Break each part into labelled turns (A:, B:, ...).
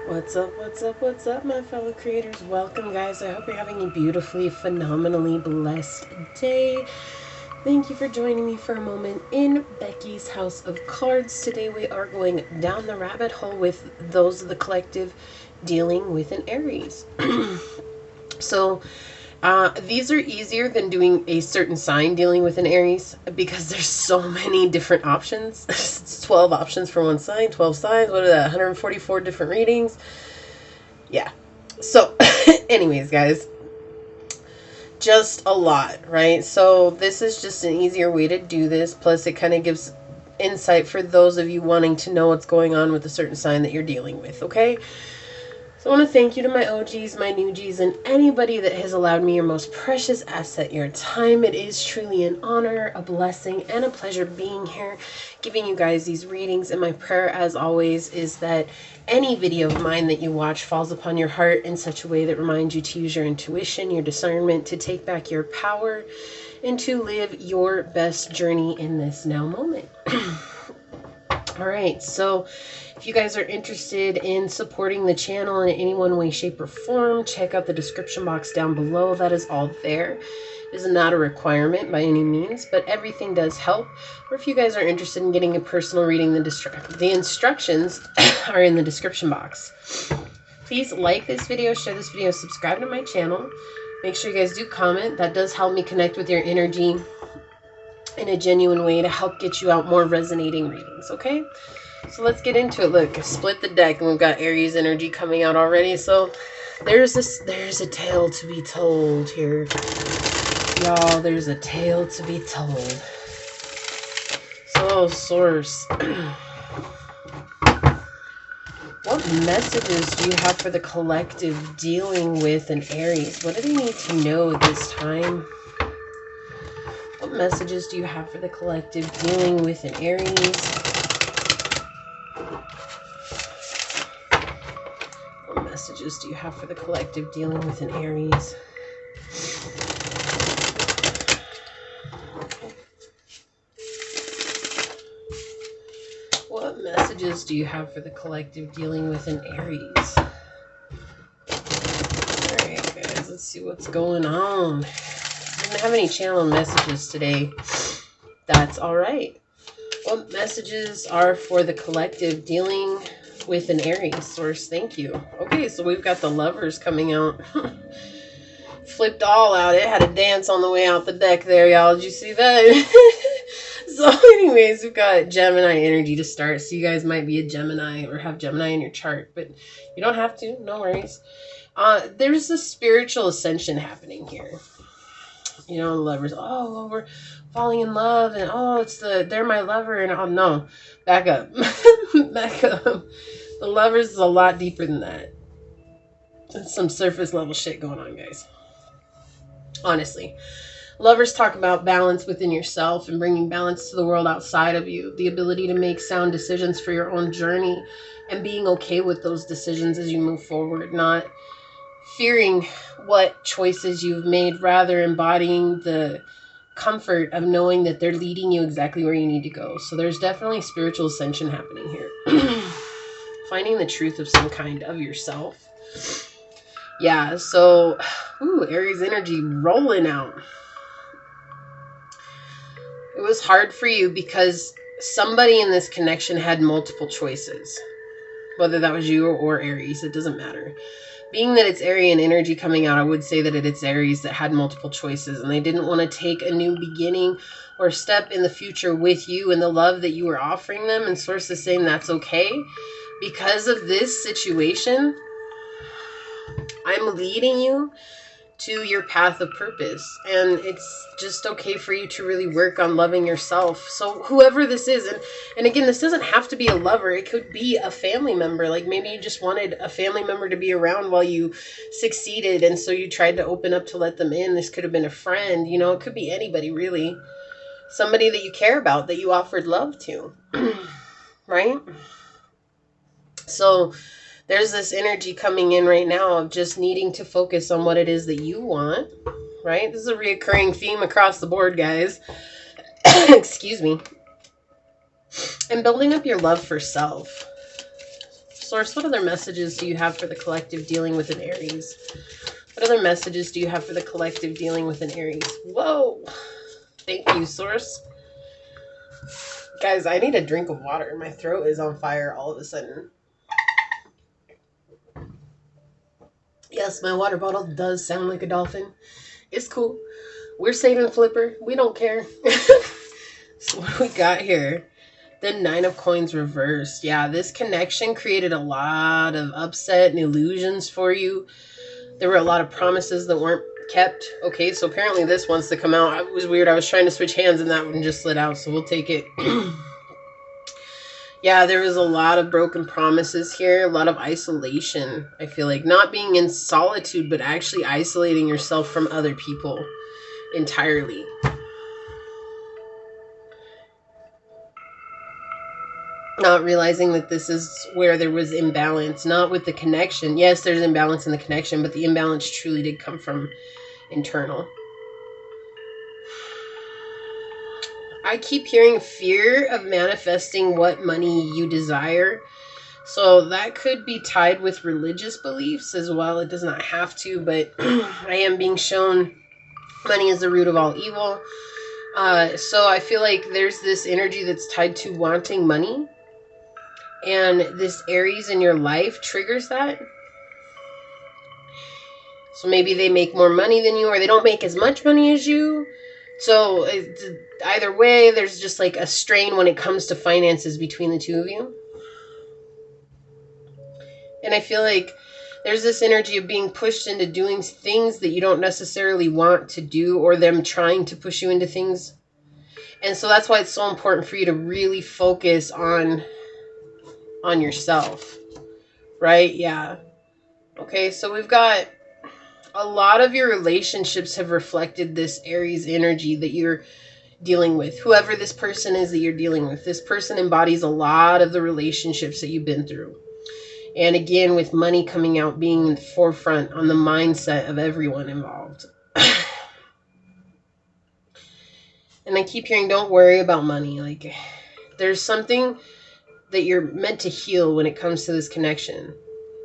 A: What's up, what's up, what's up, my fellow creators? Welcome, guys. I hope you're having a beautifully, phenomenally blessed day. Thank you for joining me for a moment in Becky's House of Cards. Today we are going down the rabbit hole with those of the collective dealing with an Aries. So, these are easier than doing a certain sign dealing with an Aries because there's so many different options. It's 12 options for one sign, 12 signs. What are that? 144 different readings. Yeah. So, anyways, guys, just a lot, right? So this is just an easier way to do this. Plus, it kind of gives insight for those of you wanting to know what's going on with a certain sign that you're dealing with, okay? So I want to thank you to my OGs, my new Gs, and anybody that has allowed me your most precious asset, your time. It is truly an honor, a blessing, and a pleasure being here, giving you guys these readings. And my prayer, as always, is that any video of mine that you watch falls upon your heart in such a way that reminds you to use your intuition, your discernment, to take back your power, and to live your best journey in this now moment. All right, so if you guys are interested in supporting the channel in any one way, shape, or form, check out the description box down below. That is all there. It is not a requirement by any means, but everything does help. Or if you guys are interested in getting a personal reading, the instructions are in the description box. Please like this video, share this video, subscribe to my channel. Make sure you guys do comment. That does help me connect with your energy in a genuine way to help get you out more resonating readings, okay? So let's get into it. Look, I split the deck and we've got Aries energy coming out already. So there's a tale to be told here. Y'all, there's a tale to be told. So, source. What messages do you have for the collective dealing with an Aries? What do they need to know this time? What messages do you have for the collective dealing with an Aries? What messages do you have for the collective dealing with an Aries? What messages do you have for the collective dealing with an Aries? Alright, guys, let's see what's going on. I didn't have any channel messages today. That's alright. What messages are for the collective dealing with an Aries? Source, thank you. Okay, so we've got the Lovers coming out. Flipped all out. It had a dance on the way out the deck there, y'all. Did you see that? So anyways, we've got Gemini energy to start. So you guys might be a Gemini or have Gemini in your chart, but you don't have to. No worries. There's a spiritual ascension happening here. You know, Lovers, oh, well, we're falling in love, and oh, they're my lover, and oh no, back up. Back up. The Lovers is a lot deeper than that. It's some surface level shit going on, guys. Honestly. Lovers talk about balance within yourself and bringing balance to the world outside of you. The ability to make sound decisions for your own journey and being okay with those decisions as you move forward, not fearing what choices you've made, rather embodying the comfort of knowing that they're leading you exactly where you need to go. So there's definitely spiritual ascension happening here. Finding the truth of some kind of yourself. Yeah, so, ooh, Aries energy rolling out. It was hard for you because somebody in this connection had multiple choices. Whether that was you or Aries, it doesn't matter. Being that it's Arian energy coming out, I would say that it's Aries that had multiple choices, and they didn't want to take a new beginning or step in the future with you and the love that you were offering them. And Source is saying that's okay. Because of this situation, I'm leading you to your path of purpose, and it's just okay for you to really work on loving yourself. So whoever this is, and again, this doesn't have to be a lover. It could be a family member. Like maybe you just wanted a family member to be around while you succeeded, and so you tried to open up to let them in. This could have been a friend, you know, it could be anybody really. Somebody that you care about, that you offered love to. Right? So there's this energy coming in right now of just needing to focus on what it is that you want, right? This is a reoccurring theme across the board, guys. Excuse me. And building up your love for self. Source, what other messages do you have for the collective dealing with an Aries? What other messages do you have for the collective dealing with an Aries? Whoa. Thank you, Source. Guys, I need a drink of water. My throat is on fire all of a sudden. Yes, my water bottle does sound like a dolphin. It's cool. We're saving Flipper. We don't care. So what do we got here? The 9 of Coins reversed. Yeah, this connection created a lot of upset and illusions for you. There were a lot of promises that weren't kept. Okay, so apparently this wants to come out. It was weird. I was trying to switch hands and that one just slid out, so we'll take it. Yeah, there was a lot of broken promises here, a lot of isolation. I feel like not being in solitude, but actually isolating yourself from other people entirely. Not realizing that this is where there was imbalance, not with the connection. Yes, there's imbalance in the connection, but the imbalance truly did come from internal. I keep hearing fear of manifesting what money you desire. So that could be tied with religious beliefs as well. It does not have to, but I am being shown money is the root of all evil. So I feel like there's this energy that's tied to wanting money. And this Aries in your life triggers that. So maybe they make more money than you, or they don't make as much money as you. So either way, there's just like a strain when it comes to finances between the two of you. And I feel like there's this energy of being pushed into doing things that you don't necessarily want to do, or them trying to push you into things. And so that's why it's so important for you to really focus on yourself, right? Yeah. Okay, so we've got a lot of your relationships have reflected this Aries energy that you're dealing with. Whoever this person is that you're dealing with, this person embodies a lot of the relationships that you've been through. And again, with money coming out, being in the forefront on the mindset of everyone involved. And I keep hearing, don't worry about money. Like, there's something that you're meant to heal when it comes to this connection,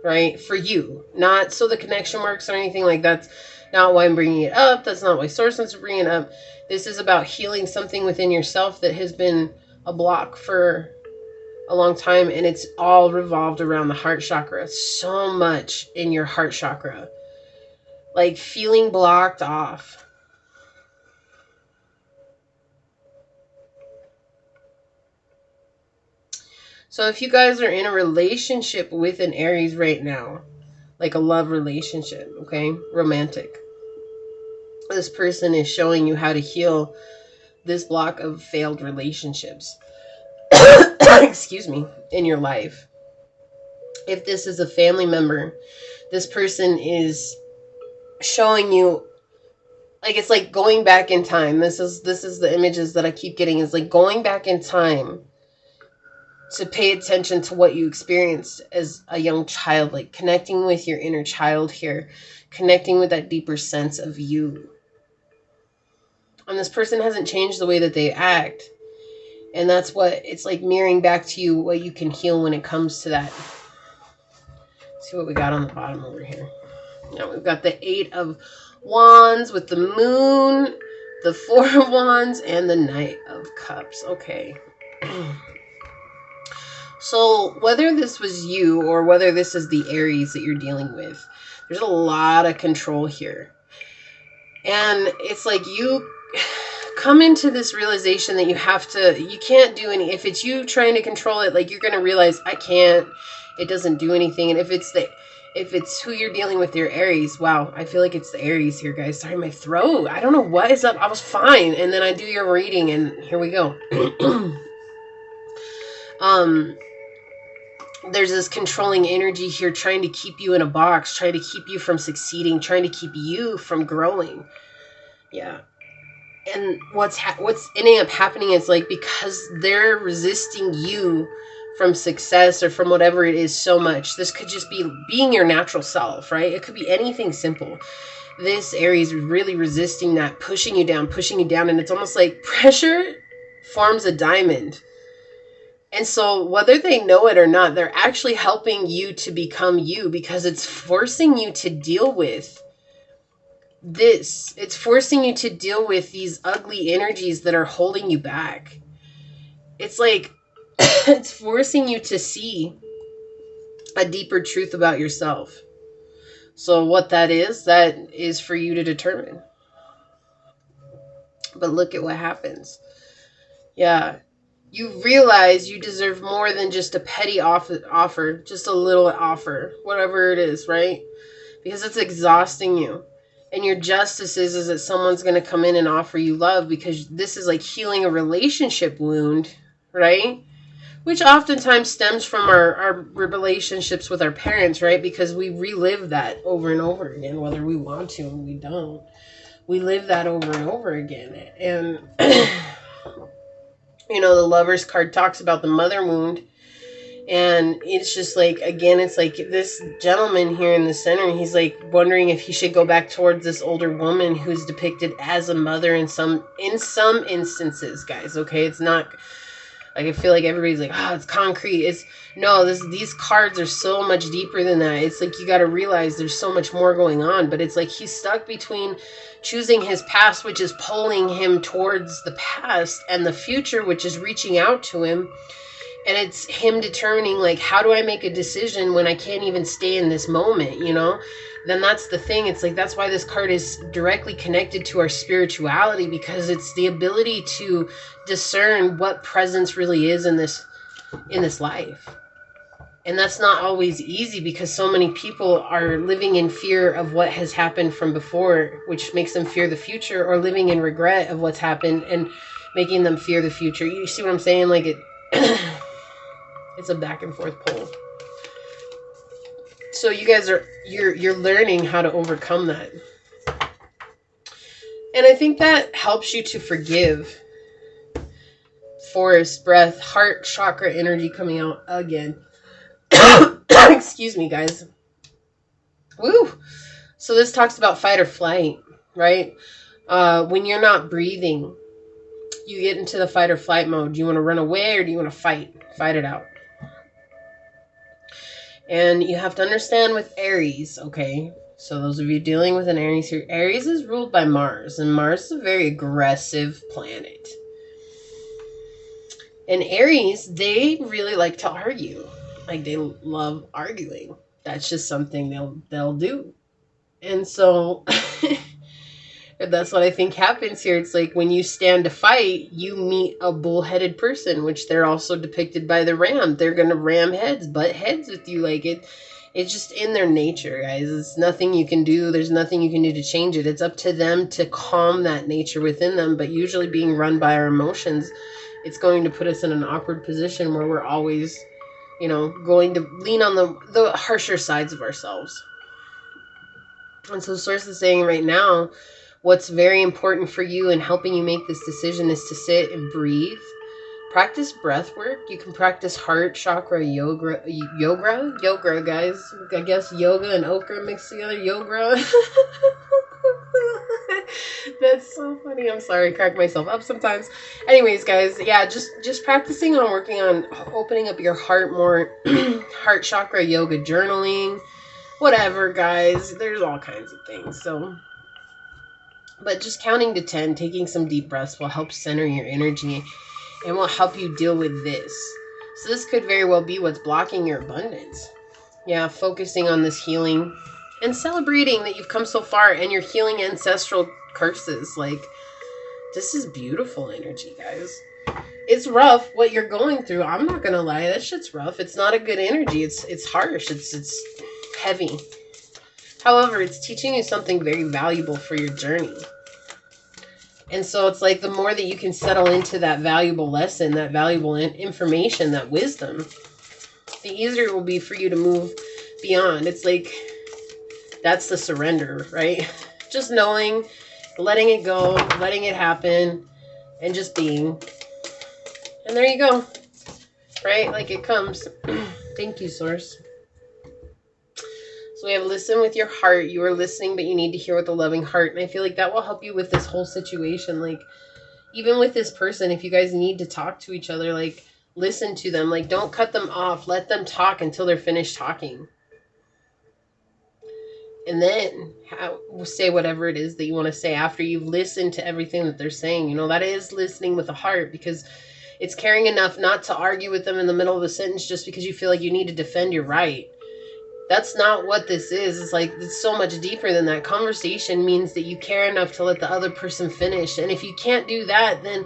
A: right? For you, not so the connection works or anything like that. That's not why I'm bringing it up. That's not why Source wants to bring it up. This is about healing something within yourself that has been a block for a long time, and it's all revolved around the heart chakra. So much in your heart chakra, like feeling blocked off. So if you guys are in a relationship with an Aries right now, like a love relationship, okay, romantic, this person is showing you how to heal this block of failed relationships. Excuse me, in your life. If this is a family member, this person is showing you, like, it's like going back in time. This is the images that I keep getting, is like going back in time to pay attention to what you experienced as a young child, like connecting with your inner child here, connecting with that deeper sense of you. And this person hasn't changed the way that they act. And that's what it's like, mirroring back to you what you can heal when it comes to that. Let's see what we got on the bottom over here. Now we've got the 8 of Wands with the Moon, the 4 of Wands, and the Knight of Cups. Okay. So whether this was you or whether this is the Aries that you're dealing with, there's a lot of control here. And it's like you come into this realization that you can't do any, if it's you trying to control it, like you're going to realize, I can't, it doesn't do anything. And if it's who you're dealing with, your Aries, wow, I feel like it's the Aries here, guys. Sorry, my throat, I don't know what is up. I was fine. And then I do your reading and here we go. There's this controlling energy here trying to keep you in a box, trying to keep you from succeeding, trying to keep you from growing. Yeah. And what's ending up happening is, like, because they're resisting you from success or from whatever it is so much, this could just be being your natural self, right? It could be anything simple. This Aries is really resisting that, pushing you down, and it's almost like pressure forms a diamond. And so whether they know it or not, they're actually helping you to become you, because it's forcing you to deal with this. It's forcing you to deal with these ugly energies that are holding you back. It's like it's forcing you to see a deeper truth about yourself. So what that is for you to determine. But look at what happens. Yeah. You realize you deserve more than just a petty offer, just a little offer, whatever it is, right? Because it's exhausting you. And your justice is that someone's going to come in and offer you love, because this is like healing a relationship wound, right? Which oftentimes stems from our relationships with our parents, right? Because we relive that over and over again, whether we want to and we don't. We live that over and over again. And, you know, the Lover's card talks about the mother wound. And it's just like, again, it's like this gentleman here in the center, he's like wondering if he should go back towards this older woman who's depicted as a mother in some instances, guys. Okay, it's not like, I feel like everybody's like, oh, it's concrete. It's no, these cards are so much deeper than that. It's like you got to realize there's so much more going on. But it's like he's stuck between choosing his past, which is pulling him towards the past, and the future, which is reaching out to him. And it's him determining, like, how do I make a decision when I can't even stay in this moment, you know? Then that's the thing. It's like, that's why this card is directly connected to our spirituality, because it's the ability to discern what presence really is in this life. And that's not always easy, because so many people are living in fear of what has happened from before, which makes them fear the future, or living in regret of what's happened and making them fear the future. You see what I'm saying? Like, it's a back and forth pull. So you guys you're learning how to overcome that. And I think that helps you to forgive. Forest, breath, heart, chakra energy coming out again. Excuse me, guys. Woo! So this talks about fight or flight, right? When you're not breathing, you get into the fight or flight mode. Do you want to run away, or do you want to fight? Fight it out. And you have to understand with Aries, okay? So those of you dealing with an Aries here, Aries is ruled by Mars, and Mars is a very aggressive planet. And Aries, they really like to argue. Like, they love arguing. That's just something they'll do. And so that's what I think happens here. It's like when you stand to fight, you meet a bullheaded person, which they're also depicted by the ram. They're going to ram heads, butt heads with you. Like, it's just in their nature, guys. It's nothing you can do. There's nothing you can do to change it. It's up to them to calm that nature within them. But usually being run by our emotions, it's going to put us in an awkward position where we're always, you know, going to lean on the harsher sides of ourselves. And so Source is saying right now, what's very important for you in helping you make this decision is to sit and breathe. Practice breath work. You can practice heart chakra yoga, guys. I guess yoga and okra mixed together. Yoga. That's so funny. I'm sorry, I crack myself up sometimes. Anyways, guys, yeah, just practicing on working on opening up your heart more. Heart chakra yoga, journaling, whatever, guys. There's all kinds of things. So, but just counting to 10, taking some deep breaths will help center your energy and will help you deal with this. So this could very well be what's blocking your abundance. Yeah, focusing on this healing and celebrating that you've come so far and you're healing ancestral curses. Like, this is beautiful energy, guys. It's rough what you're going through. I'm not gonna lie, that shit's rough. It's not a good energy. It's harsh. It's heavy. However, it's teaching you something very valuable for your journey. And so it's like the more that you can settle into that valuable lesson, that valuable information, that wisdom, the easier it will be for you to move beyond. It's like, that's the surrender, right? Just knowing, letting it go, letting it happen, and just being. And there you go, right? Like, it comes. Thank you, Source. So we have listen with your heart. You are listening, but you need to hear with a loving heart. And I feel like that will help you with this whole situation. Like, even with this person, if you guys need to talk to each other, like, Listen to them. Like, don't cut them off. Let them talk until they're finished talking. And then say whatever it is that you want to say after you've listened to everything that they're saying. You know, that is listening with a heart, because it's caring enough not to argue with them in the middle of the sentence just because you feel like you need to defend your right. That's not what this is. It's like, it's so much deeper than that. Conversation means that you care enough to let the other person finish. And if you can't do that, then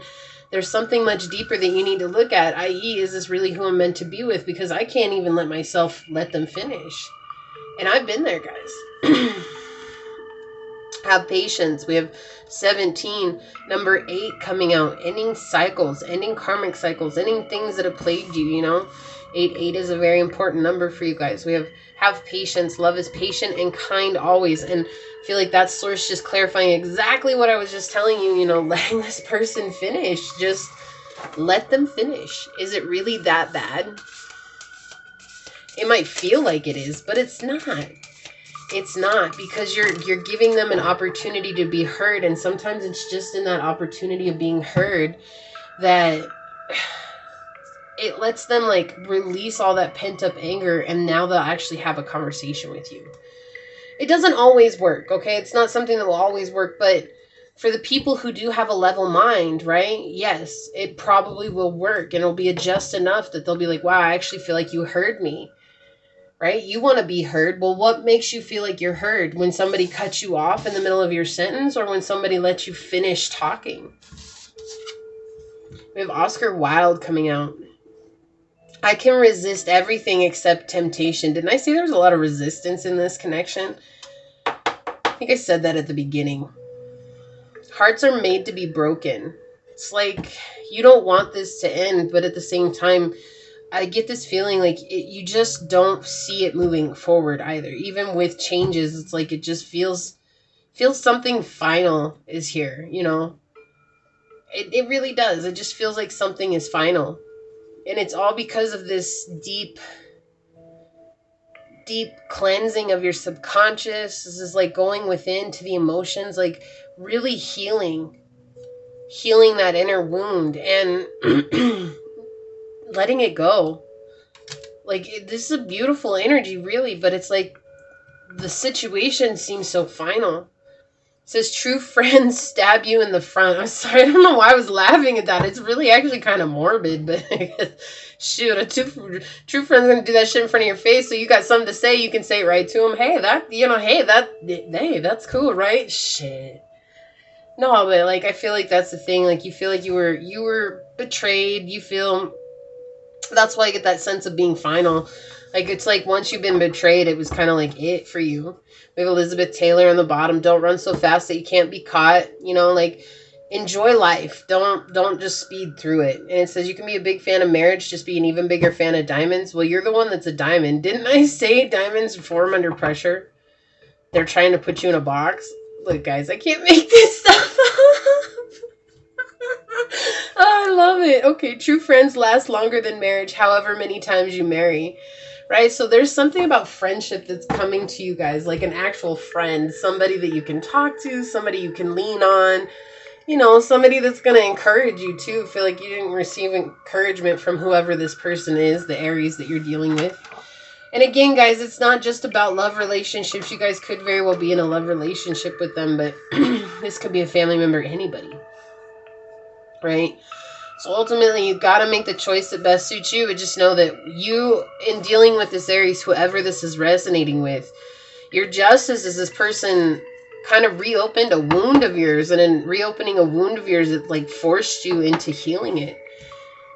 A: there's something much deeper that you need to look at, i.e., is this really who I'm meant to be with? Because I can't even let myself let them finish. And I've been there, guys. Have patience. We have 17. Number 8 coming out. Ending cycles. Ending karmic cycles. Ending things that have plagued you, you know. 8 is a very important number for you guys. We have patience. Love is patient and kind always. And I feel like that source just clarifying exactly what I was just telling you, you know, letting this person finish. Just let them finish. Is it really that bad? It might feel like it is, but it's not. It's not, because you're giving them an opportunity to be heard. And sometimes it's just in that opportunity of being heard that it lets them like release all that pent up anger. And now they'll actually have a conversation with you. It doesn't always work. Okay. It's not something that will always work, but for the people who do have a level mind, right? Yes, it probably will work, and it'll be just enough that they'll be like, wow, I actually feel like you heard me. Right? You want to be heard. Well, what makes you feel like you're heard? When somebody cuts you off in the middle of your sentence, or when somebody lets you finish talking? We have Oscar Wilde coming out. I can resist everything except temptation. Didn't I say there was a lot of resistance in this connection? I think I said that at the beginning. Hearts are made to be broken. It's like you don't want this to end, but at the same time, I get this feeling like you just don't see it moving forward either. Even with changes, it's like it just feels something final is here, you know? It really does. It just feels like something is final. And it's all because of this deep cleansing of your subconscious. This is like going within to the emotions, like really healing that inner wound and letting it go. Like, this is a beautiful energy, really, but it's like the situation seems so final. It says, true friends stab you in the front. I'm sorry, I don't know why I was laughing at that. It's really actually kind of morbid, but shoot, a true friend's going to do that shit in front of your face, so you got something to say, you can say it right to them. Hey, that's cool, right? Shit. No, but like, I feel like that's the thing. Like, you feel like you were betrayed. You feel... That's why I get that sense of being final. Like, it's like once you've been betrayed, it was kind of like it for you. We have Elizabeth Taylor on the bottom. Don't run so fast that you can't be caught. You know, like, enjoy life. Don't just speed through it. And it says you can be a big fan of marriage, just be an even bigger fan of diamonds. Well, you're the one that's a diamond. Didn't I say diamonds form under pressure? They're trying to put you in a box. Look, guys, I can't make this stuff up. Oh, I love it. Okay, true friends last longer than marriage, however many times you marry. Right? So there's something about friendship that's coming to you guys, like an actual friend, somebody that you can talk to, somebody you can lean on, you know, somebody that's going to encourage you too. Feel like you didn't receive encouragement from whoever this person is, the Aries that you're dealing with. And again, guys, it's not just about love relationships. You guys could very well be in a love relationship with them, but this could be a family member, anybody. Right? So ultimately, you've got to make the choice that best suits you. But just know that you, in dealing with this Aries, whoever this is resonating with, your justice is this person kind of reopened a wound of yours. And in reopening a wound of yours, it like forced you into healing it.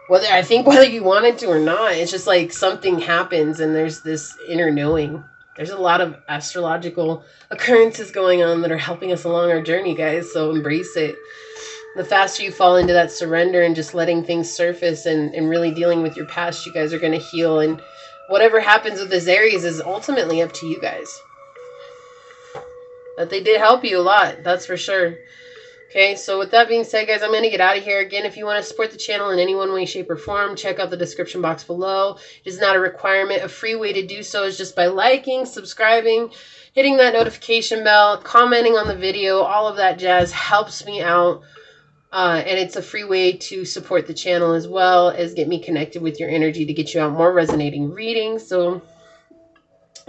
A: Whether you wanted to or not, it's just like something happens and there's this inner knowing. There's a lot of astrological occurrences going on that are helping us along our journey, guys. So embrace it. The faster you fall into that surrender and just letting things surface and really dealing with your past, you guys are going to heal. And whatever happens with this Aries is ultimately up to you guys. But they did help you a lot, that's for sure. Okay, so with that being said, guys, I'm going to get out of here. Again, if you want to support the channel in any one way, shape, or form, check out the description box below. It is not a requirement. A free way to do so is just by liking, subscribing, hitting that notification bell, commenting on the video. All of that jazz helps me out And it's a free way to support the channel as well as get me connected with your energy to get you out more resonating readings. So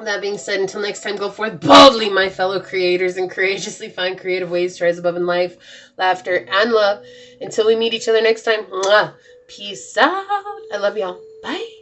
A: that being said, until next time, go forth boldly, my fellow creators, and courageously find creative ways to rise above in life, laughter, and love. Until we meet each other next time, mwah, peace out. I love y'all. Bye.